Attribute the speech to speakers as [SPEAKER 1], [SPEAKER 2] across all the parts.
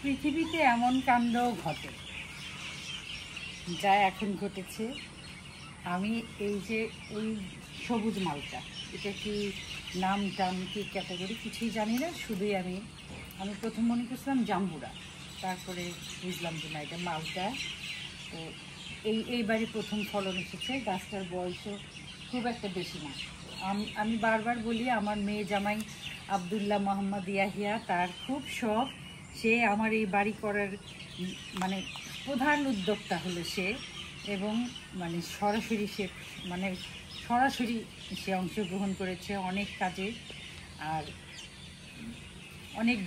[SPEAKER 1] পৃথিবীতে এমন কাণ্ড ঘটে যা এখন ঘটেছে। আমি এই যে এই সবুজ মালটা, এটা কি নাম টাম কি ক্যাটাগরি কিছুই জানি না, শুধুই আমি প্রথম মনে করছিলাম জাম্বুরা, তারপরে বুঝলাম যে না এটা মালটা। তো এইবারই প্রথম ফলন এসেছে। গাছটার বয়সও খুব একটা বেশি না। আমি বারবার বলি আমার মেয়ে জামাই আবদুল্লাহ মোহাম্মদ ইয়াহিয়া, তার খুব শখ, সে আমার এই বাড়ি করার মানে প্রধান উদ্যোক্তা হলো সে, এবং সরাসরি সে অংশগ্রহণ করেছে অনেক কাজে। আর অনেক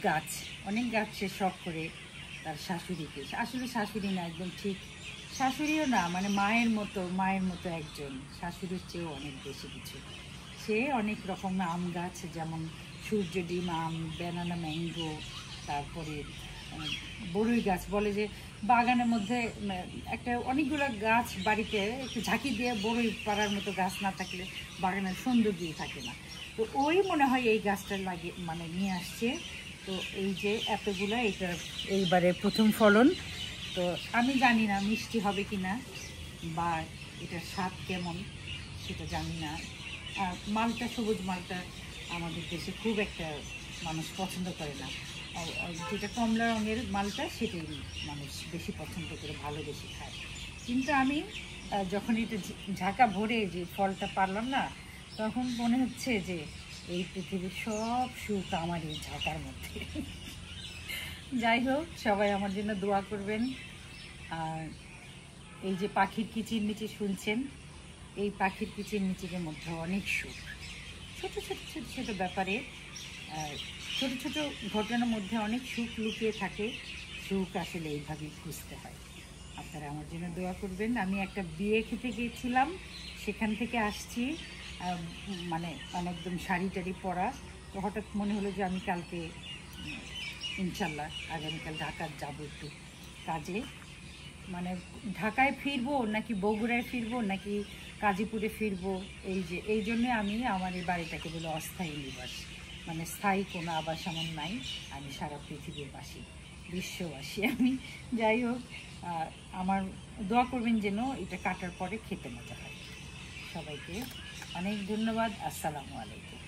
[SPEAKER 1] গাছ সে শখ করে তার শাশুড়িকে, আসলে শাশুড়ি না, একদম ঠিক শাশুড়িও না, মায়ের মতো একজন, শাশুড়ির চেয়েও অনেক বেশি কিছু। সে অনেক রকম আম গাছ, যেমন সূর্যডিম আম, ব্যানানা ম্যাঙ্গো, তারপরে বড়ই গাছ। বলে যে বাগানের মধ্যে একটা অনেকগুলো গাছ বাড়িতে একটু ঝাঁকি দিয়ে বড়ই পাড়ার মতো গাছ না থাকলে বাগানের সৌন্দর্যই থাকে না। তো ওই মনে হয় এই গাছটা নিয়ে আসছে। তো এই যে এতগুলা, এটা এইবারে প্রথম ফলন। তো আমি জানি না মিষ্টি হবে কি না, বা এটার স্বাদ কেমন সেটা জানি না। আর মালটা, সবুজ মালটা আমাদের দেশে খুব একটা মানুষ পছন্দ করে না। যেটা কমলা রঙের মালটা সেটাই মানুষ বেশি পছন্দ করে, ভালোবেসে খায়। কিন্তু আমি যখন এটা ঝাঁকা ভরে যে ফলটা পারলাম না, তখন মনে হচ্ছে যে এই পৃথিবীর সব সুখ আমার এই ঝাঁকার মধ্যে। যাই হোক, সবাই আমার জন্য দোয়া করবেন। আর এই যে পাখির কিচিরমিচির শুনছেন, এই পাখির কিচিরমিচিরের মধ্যে অনেক সুখ। ছোট ছোট ছোট ছোট ব্যাপারে, ছোট ছোট ঘটনার মধ্যে অনেক সুখ লুকিয়ে থাকে। সুখ আসলে এইভাবেই খুঁজতে হয়। আপনারা আমার জন্য দোয়া করবেন। আমি একটা বিয়ে খেতে গিয়েছিলাম, সেখান থেকে আসছি, একদম শাড়ি টাড়ি পরা। তো হঠাৎ মনে হলো যে আমি কালকে ইনশাল্লাহ আগামীকাল ঢাকা যাবো একটু কাজে। ঢাকায় ফিরবো নাকি বগুড়ায় ফিরবো নাকি গাজীপুরে ফিরবো, এই জন্যে আমি আমার এই বাড়িটাকে বলে অস্থায়ী নিবাস। স্থায়ী কোনো আবাস আমার নাই। আমি সারা পৃথিবীর বাসী, বিশ্ববাসী আমি। যাই হোক, আমার দোয়া করবেন যেন এটা কাটার পরে খেতে মজা হয়। সবাইকে অনেক ধন্যবাদ। আসসালামু আলাইকুম।